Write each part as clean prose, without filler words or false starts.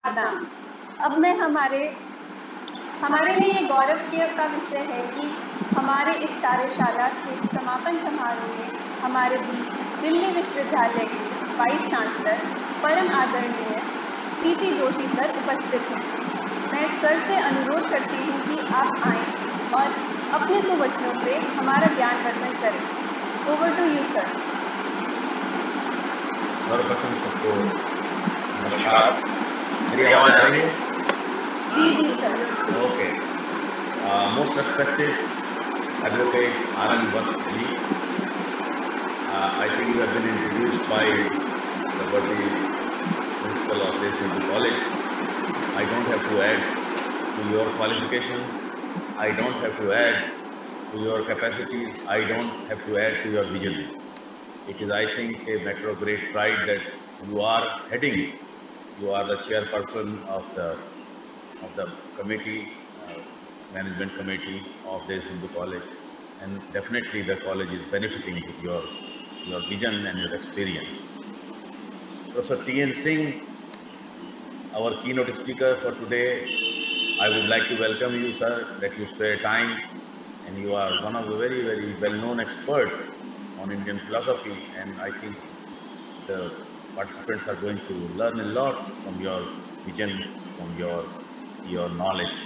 नाम। अब मैं हमारे हमारे लिए ये गौरव का विषय है कि हमारे इस कार्यशाला के समापन समारोह में हमारे बीच दिल्ली विश्वविद्यालय के वाइस चांसलर परम आदरणीय पीसी जोशी सर उपस्थित हैं। मैं सर से अनुरोध करती हूँ कि आप आएं और अपने सुवचनों से हमारा ज्ञानवर्धन करें। Over to you sir. सर्वप्रथम सबको नमस्कार। मेरी आवाज आ रही है? जी sir. Okay. Most respected Advocate R.N. Vats ji, I think you have been introduced by the worthy principal of Deshmukh College. I don't have to add to your qualifications. I don't have to add to your capacities. I don't have to add to your vision. It is, I think, a matter of great pride that you are heading. You are the chairperson of the committee, management committee of Deshmukh College, and definitely the college is benefiting with your vision and your experience. Professor T.N. Singh, our keynote speaker for today, I would like to welcome you, sir, that you spare time, and you are one of the very, very well-known expert on Indian philosophy, and I think the participants are going to learn a lot from your vision, from your knowledge.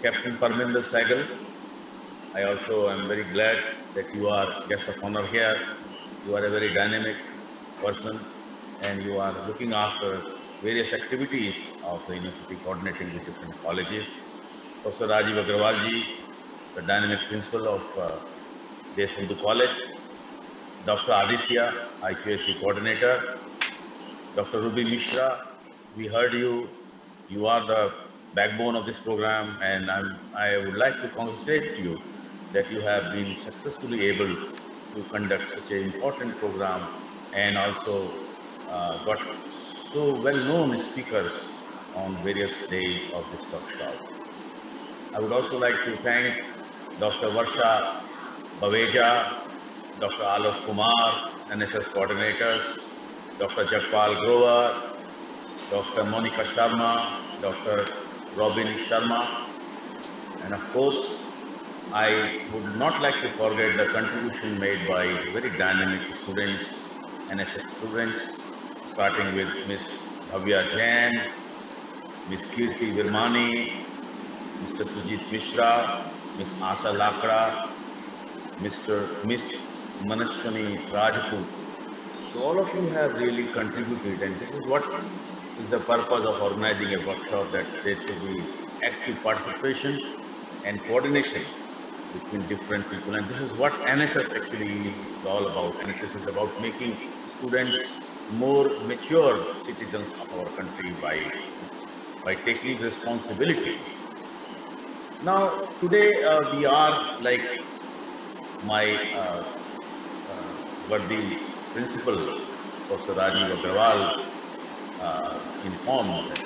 Captain Parminder Sehgal, I also am very glad that you are guest of honor here. You are a very dynamic person and you are looking after various activities of the university, coordinating with different colleges. Professor Rajiv Agrawal ji, the dynamic principal of Deshmukh College. Dr. Aditya, IQAC coordinator. Dr. Ruby Mishra, we heard you. You are the backbone of this program, and I would like to congratulate you that you have been successfully able to conduct such an important program and also got so well-known speakers on various days of this workshop. I would also like to thank Dr. Varsha Baveja, Dr. Alok Kumar, NSS coordinators, Dr. Jagpal Grover, Dr. Monica Sharma, Dr. Robin Sharma, and of course, I would not like to forget the contribution made by very dynamic students, NSS students, starting with Ms. Bhavya Jain, Ms. Kirti Virmani, Mr. Sujit Mishra, Ms. Asha Lakra, Miss Manashwani Rajput. So all of you have really contributed, and this is what is the purpose of organizing a workshop, that there should be active participation and coordination between different people. And this is what NSS actually is all about. NSS is about making students more mature citizens of our country by taking responsibilities. Now, today we are, like my worthy principal, Professor Rajiv Agrawal, informed that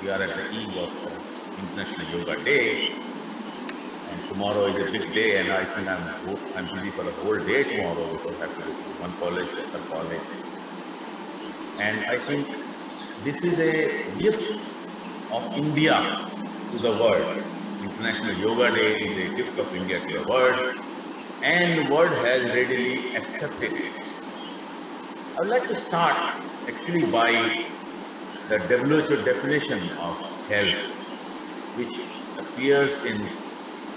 we are at the eve of the International Yoga Day, and tomorrow is a big day, and I think I'm busy for the whole day tomorrow because I have to go to one college, other college. And I think this is a gift of India to the world. International Yoga Day is a gift of India to the world, and the world has readily accepted it. I would like to start actually by the WHO definition of health, which appears in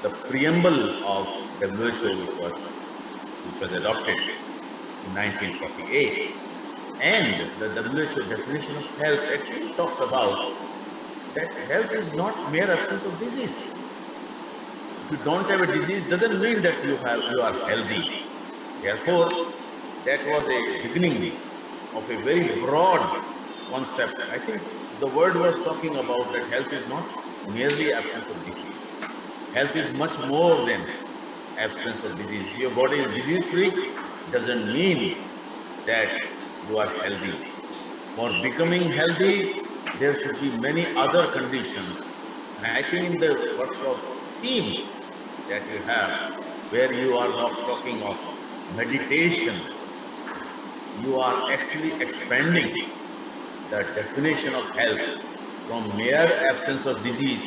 the preamble of WHO, which was adopted in 1948. And the WHO definition of health actually talks about that health is not mere absence of disease. If you don't have a disease, doesn't mean that you are healthy. Therefore, that was a beginning of a very broad concept. I think the word was talking about that health is not merely absence of disease. Health is much more than absence of disease. If your body is disease-free, doesn't mean that you are healthy. For becoming healthy, there should be many other conditions. And I think in the workshop theme that you have, where you are not talking of meditation, you are actually expanding the definition of health from mere absence of disease,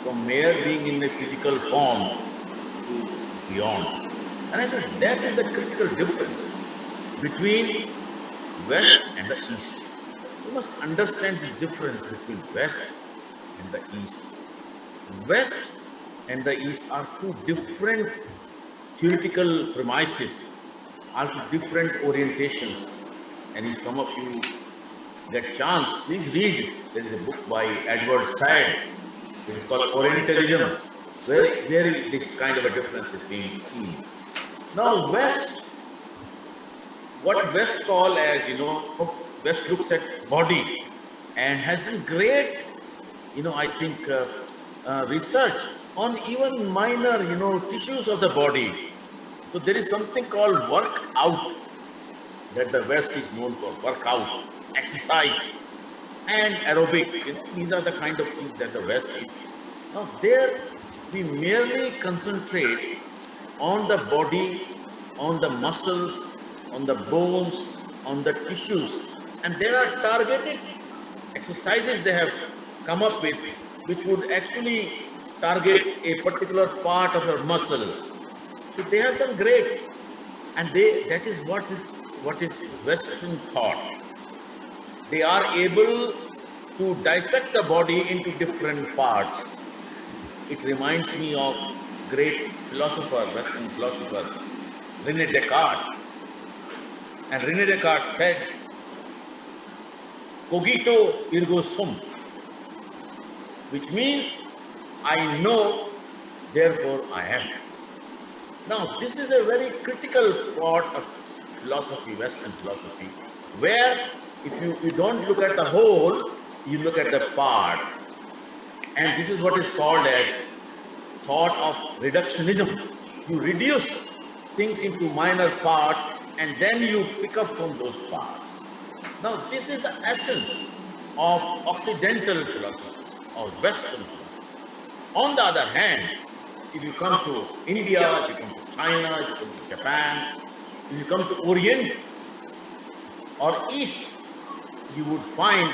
from mere being in a physical form to beyond. And I think that is the critical difference between West and the East. You must understand the difference between West and the East. West and the East are two different theoretical premises, are two different orientations. And if some of you get chance, please read. There is a book by Edward Said. It is called Orientalism, where this kind of a difference is being seen. Now, West, what West call as, West looks at body and has been great, I think, research on even minor, tissues of the body. So there is something called workout that the West is known for, workout, exercise, and aerobic. These are the kind of things that the West is. Now there we merely concentrate on the body, on the muscles, on the bones, on the tissues, and there are targeted exercises they have come up with which would actually target a particular part of your muscle. So they have done great, and that is what is Western thought. They are able to dissect the body into different parts. It reminds me of great philosopher, Western philosopher, René Descartes. And René Descartes said, cogito ergo sum, which means I know, therefore I am. Now, this is a very critical part of philosophy, Western philosophy, where if you don't look at the whole, you look at the part. And this is what is called as thought of reductionism. You reduce things into minor parts and then you pick up from those parts. Now, this is the essence of Occidental philosophy or Western philosophy. On the other hand, if you come to India, if you come to China, if you come to Japan, if you come to Orient or East, you would find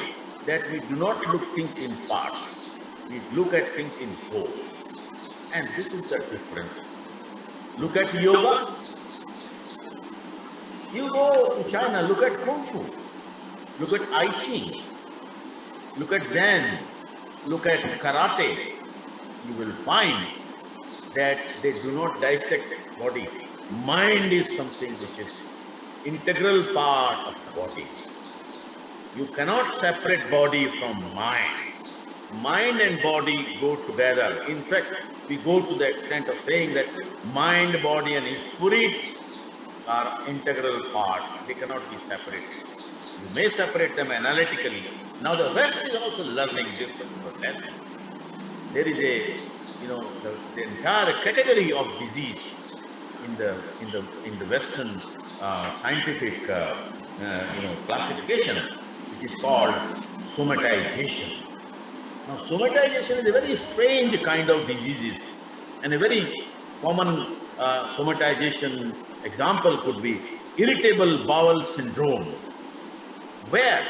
that we do not look things in parts. We look at things in whole. And this is the difference. Look at yoga. You go to China, look at Kung Fu. Look at I Ching. Look at Zen. Look at Karate. You will find that they do not dissect body. Mind is something which is integral part of the body. You cannot separate body from mind. Mind and body go together. In fact, we go to the extent of saying that mind, body and spirit are integral part. They cannot be separated. You may separate them analytically. Now the West is also learning different lessons. There is a, the entire category of disease in the Western scientific classification, which is called somatization. Now, somatization is a very strange kind of diseases, and a very common somatization example could be irritable bowel syndrome, where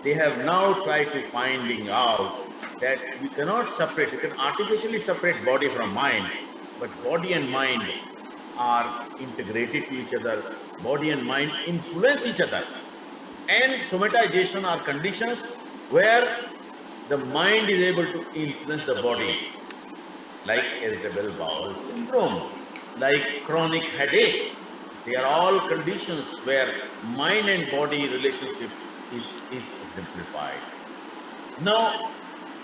they have now tried to finding out that we cannot separate, we can artificially separate body from mind, but body and mind are integrated to each other, body and mind influence each other. And somatization are conditions where the mind is able to influence the body, like irritable bowel syndrome, like chronic headache. They are all conditions where mind and body relationship is exemplified. Now,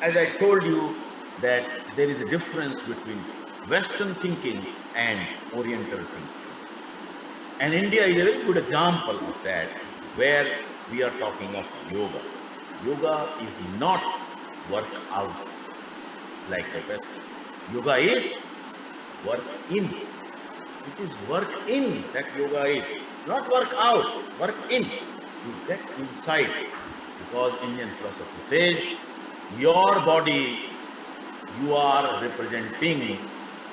as I told you that there is a difference between Western thinking and Oriental thinking. And India is a very good example of that, where we are talking of yoga. Yoga is not work out like the West. Yoga is work in. It is work in that yoga is. Not work out, work in. You get inside. Because Indian philosophy says, your body, you are representing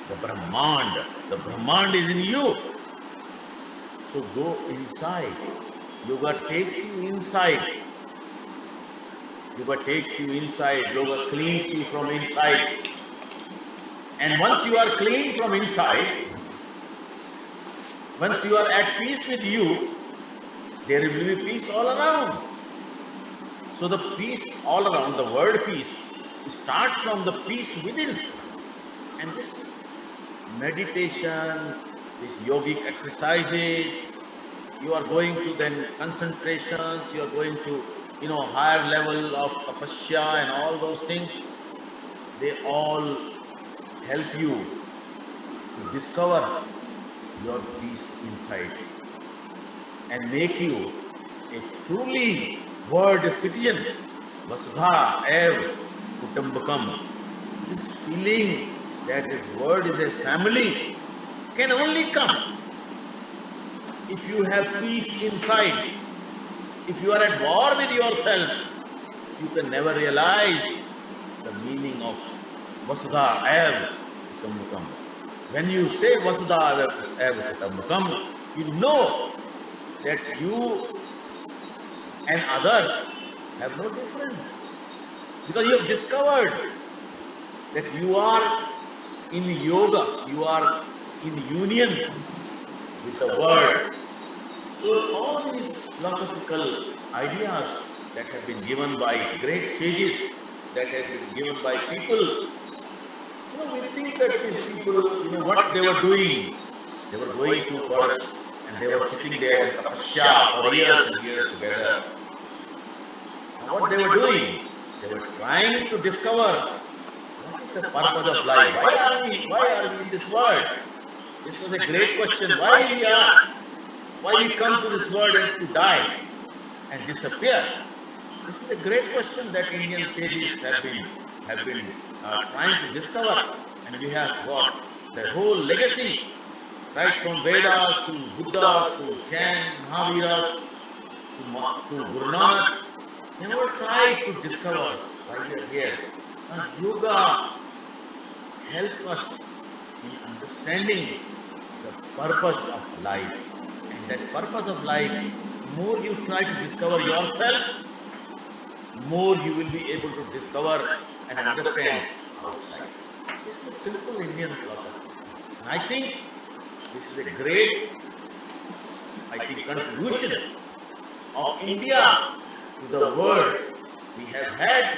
the Brahmand. The Brahmand is in you. So go inside. Yoga takes you inside. yoga takes you inside, yoga cleans you from inside. And once you are clean from inside, once you are at peace with you, there will be peace all around. So the peace all around, the word peace, starts from the peace within. And this meditation, these yogic exercises, you are going to then concentrations, you are going to, higher level of tapasya and all those things. They all help you to discover your peace inside and make you a truly world citizen. Vasudha ev Kutumbakam. This feeling that this world is a family can only come if you have peace inside. If you are at war with yourself, you can never realize the meaning of Vasudha ev Kutumbakam. When you say Vasudha ev Kutumbakam, you know that you and others have no difference. Because you have discovered that you are in yoga, you are in union with the world. So all these philosophical ideas that have been given by great sages, that have been given by people, we think that these people, what they were doing, they were going to forests and they were sitting there in tapasya for years and years together. And what they were doing, they were trying to discover what is the purpose of life. Why are we in this world? This was a great question. Why we come to this world and to die and disappear? This is a great question that Indian sages have been trying to discover, and we have got the whole legacy, right from Vedas to Buddhas to Jain, Mahaviras to Guru Nanaks. They never tried to discover why we are here. Yoga helps us in understanding the purpose of life. And that purpose of life, more you try to discover yourself, more you will be able to discover and understand outside. This is a simple Indian philosophy. And I think this is a great, contribution of India to the world. We have had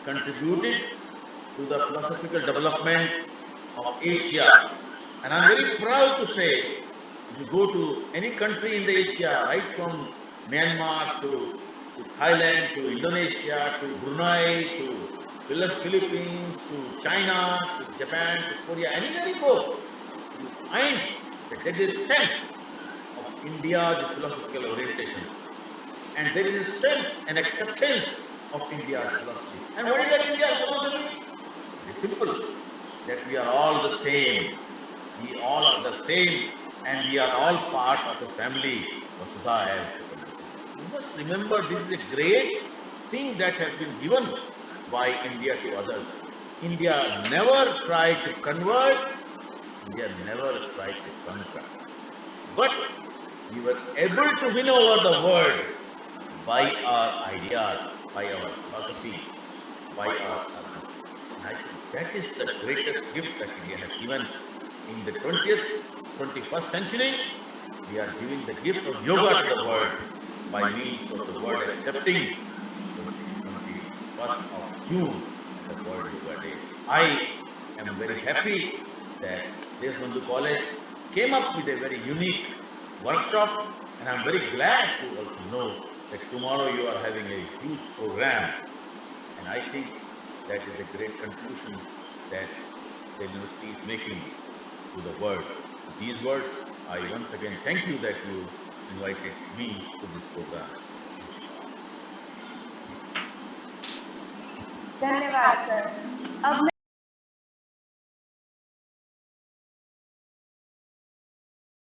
contributed to the philosophical development of Asia. And I'm very proud to say, if you go to any country in the Asia, right from Myanmar to Thailand, to Indonesia, to Brunei, to Philippines, to China, to Japan, to Korea, anywhere you go, you find that there is strength of India's philosophical orientation. And there is strength and acceptance of India's philosophy. And what is that India's philosophy? It is simple, that we are all the same. We all are the same, and we are all part of a family. Vasudha ev Kutumbakam. You must remember, this is a great thing that has been given by India to others. India never tried to convert, India never tried to conquer. But we were able to win over the world by our ideas, by our philosophies, by our sermons. And I think that is the greatest gift that India has given in the 21st century. We are giving the gift of yoga to the world by means of the world accepting 21st of June as the World Yoga Day. I am very happy that Deshbandhu College came up with a very unique workshop, and I am very glad to also know that tomorrow you are having a huge program, and I think that is a great contribution that the university is making to the world. With these words, I once again thank you that you invited me to this program. धन्यवाद sir. अब